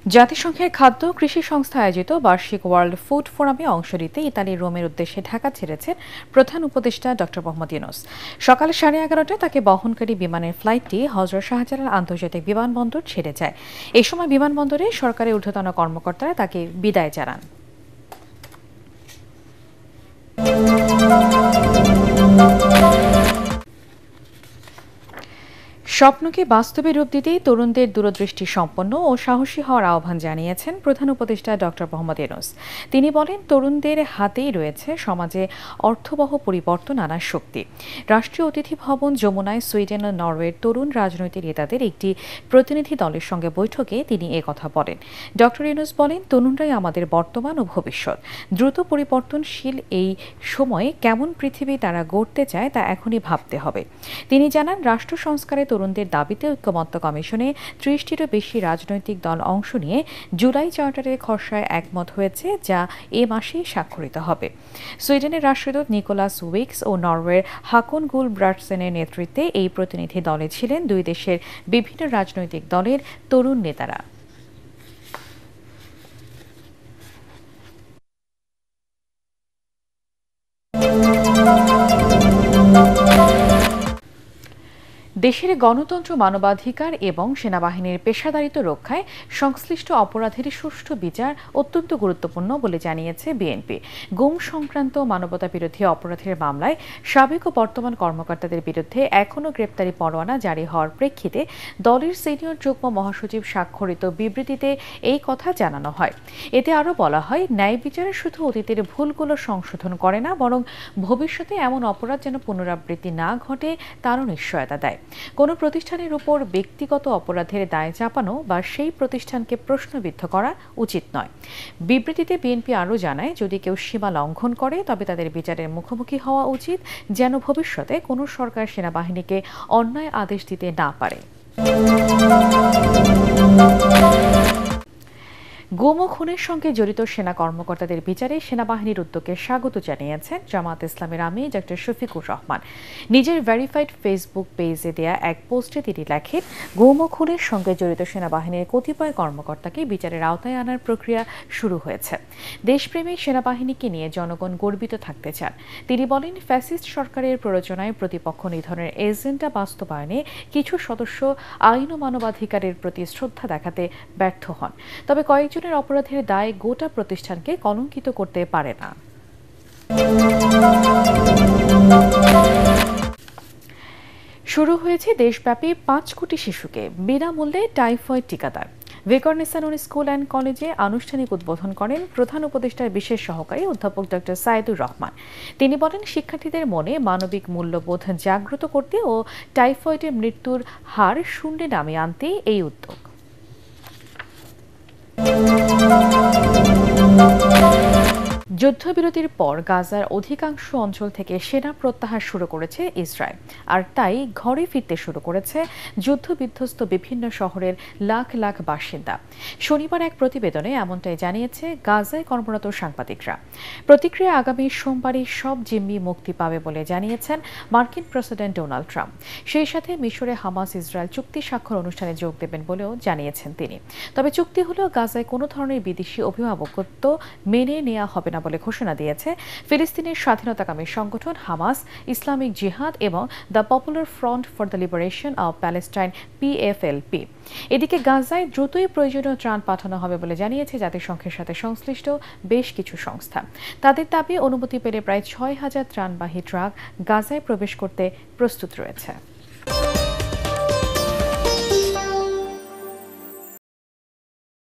জাতিসংঘের খাদ্য কৃষি সংস্থা আয়োজিত বার্ষিক ওয়ার্ল্ড ফুড ফোরামে অংশ নিতে ইতালির রোমের উদ্দেশ্যে ঢাকা ছেড়েছেন প্রধান উপদেষ্টা ডক্টর মোহাম্মদ ইউনূস। সকাল 11:30টায় তাকে বহনকারী বিমানের ফ্লাইটটি হযরত শাহজালাল আন্তর্জাতিক বিমানবন্দর ছেড়ে যায়। এ সময় বিমানবন্দরে সরকারের ঊর্ধ্বতন কর্মকর্তারা তাকে বিদায় জানান। স্বপ্নকে বাস্তবে রূপ দিতেই তরুণদের দূরদৃষ্টি সম্পন্ন ও সাহসী হওয়ার আহ্বান জানিয়েছেন প্রধান উপদেষ্টা ডক্টর মোহাম্মদ ইউনূস। তিনি বলেন, তরুণদের হাতেই রয়েছে সমাজে অর্থবহ পরিবর্তন আনার শক্তি। রাষ্ট্রীয় অতিথি ভবন যমুনায় সুইডেন ও নরওয়ের তরুণ রাজনৈতিক নেতাদের একটি প্রতিনিধি দলের সঙ্গে বৈঠকে তিনি একথা বলেন। ডক্টর ইউনূস বলেন, তরুণরাই আমাদের বর্তমান ও ভবিষ্যৎ। দ্রুত পরিবর্তনশীল এই সময়ে কেমন পৃথিবী তারা গড়তে চায় তা এখনই ভাবতে হবে। তিনি জানান, রাষ্ট্র সংস্কারে তরুণদের দাবিতে ঐক্যমত্য কমিশনে 30টিরও বেশি রাজনৈতিক দল অংশ নিয়ে জুলাই চার্টারের খসড়ায় একমত হয়েছে, যা এ মাসেই স্বাক্ষরিত হবে। সুইডেনের রাষ্ট্রদূত নিকোলাস উইক্স ও নরওয়ের হাকন গুল ব্রাটসেনের নেতৃত্বে এই প্রতিনিধি দলে ছিলেন দুই দেশের বিভিন্ন রাজনৈতিক দলের তরুণ নেতারা। দেশের গণতন্ত্র, মানবাধিকার এবং সেনাবাহিনীর পেশাদারিত্ব রক্ষায় সংশ্লিষ্ট অপরাধের সুষ্ঠু বিচার অত্যন্ত গুরুত্বপূর্ণ বলে জানিয়েছে বিএনপি। গুম সংক্রান্ত মানবতাবিরোধী অপরাধের মামলায় সাবেক ও বর্তমান কর্মকর্তাদের বিরুদ্ধে এখনও গ্রেপ্তারি পরোয়ানা জারি হওয়ার প্রেক্ষিতে দলের সিনিয়র যুগ্ম মহাসচিব স্বাক্ষরিত বিবৃতিতে এই কথা জানানো হয়। এতে আরও বলা হয়, ন্যায় বিচারে শুধু অতীতের ভুলগুলো সংশোধন করে না, বরং ভবিষ্যতে এমন অপরাধ যেন পুনরাবৃত্তি না ঘটে তারও নিশ্চয়তা দেয়। কোনো প্রতিষ্ঠানের উপর ব্যক্তিগত অপরাধের দায় চাপানো বা সেই প্রতিষ্ঠানকে প্রশ্নবিদ্ধ করা উচিত নয়। বিবৃতিতে বিএনপি আরও জানায়, যদি কেউ সীমা লঙ্ঘন করে তবে তাদের বিচারের মুখোমুখি হওয়া উচিত, যেন ভবিষ্যতে কোনো সরকার সেনাবাহিনীকে অন্যায় আদেশ দিতে না পারে। গুম ও খুনের সঙ্গে জড়িত সেনা কর্মকর্তাদের বিচারে সেনাবাহিনীর উদ্যোগকে স্বাগত জানিয়েছেন জামায়াতে ইসলামীর আমির ডক্টর শফিকুর রহমান। নিজের ভেরিফাইড ফেসবুক পেজে দেয়া এক পোস্টে তিনি লেখেন, গুম ও খুনের সঙ্গে জড়িত সেনাবাহিনীর কতিপয় কর্মকর্তাকে বিচারের আওতায় আনার প্রক্রিয়া শুরু হয়েছে। দেশপ্রেমিক সেনাবাহিনীকে নিয়ে জনগণ গর্বিত থাকতে চান। তিনি বলেন, ফ্যাসিস্ট সরকারের প্ররোচনায় প্রতিপক্ষ নিধনের এজেন্ডা বাস্তবায়নে কিছু সদস্য আইন ও মানবাধিকারের প্রতি শ্রদ্ধা দেখাতে ব্যর্থ হন। তবে কয়েকজনের অপরাধের দায় গোটা প্রতিষ্ঠানকে কলঙ্কিত করতে পারে না। শুরু হয়েছে দেশব্যাপী 5 কোটি শিশুকে বিনামূল্যে টাইফয়েড টিকাদান। ভিকারুননিসা স্কুল অ্যান্ড কলেজে আনুষ্ঠানিক উদ্বোধন করেন প্রধান উপদেষ্টার বিশেষ সহকারী অধ্যাপক ডক্টর সাইদুর রহমান। তিনি বলেন, শিক্ষার্থীদের মনে মানবিক মূল্যবোধ জাগ্রত করতে ও টাইফয়েডের মৃত্যুর হার শূন্যে নামিয়ে আনতে এই উদ্যোগ। যুদ্ধবিরতির পর গাজার অধিকাংশ অঞ্চল থেকে সেনা প্রত্যাহার শুরু করেছে ইসরায়েল, আর তাই ঘরে ফিরতে শুরু করেছে যুদ্ধবিধ্বস্ত বিভিন্ন শহরের লাখ লাখ বাসিন্দা। শনিবার এক প্রতিবেদনে এমনটাই জানিয়েছে গাজায় কর্মরত সাংবাদিকরা। প্রতিক্রিয়া আগামী সোমবারই সব জিম্মি মুক্তি পাবে বলে জানিয়েছেন মার্কিন প্রেসিডেন্ট ডোনাল্ড ট্রাম্প। সেই সাথে মিশরে হামাস ইসরায়েল চুক্তি স্বাক্ষর অনুষ্ঠানে যোগ দেবেন বলেও জানিয়েছেন তিনি। তবে চুক্তি হলেও গাজায় কোনো ধরনের বিদেশি অভিভাবকত্ব মেনে নেওয়া হবে না বলে ঘোষণা দিয়েছে ফিলিস্তিনের স্বাধীনতাকামী সংগঠন হামাস, ইসলামিক জিহাদ এবং the popular front for the liberation of Palestine PFLP। এদিকে গাজায় দ্রুতই প্রয়োজনীয় ত্রাণ পাঠানো হবে বলে জানিয়েছে জাতিসংঘের সাথে সংশ্লিষ্ট বেশ কিছু সংস্থা। তাদের দাবি, অনুমতি পেলে প্রায় 6,000 ত্রাণবাহী ট্রাক গাজায় প্রবেশ করতে প্রস্তুত রয়েছে।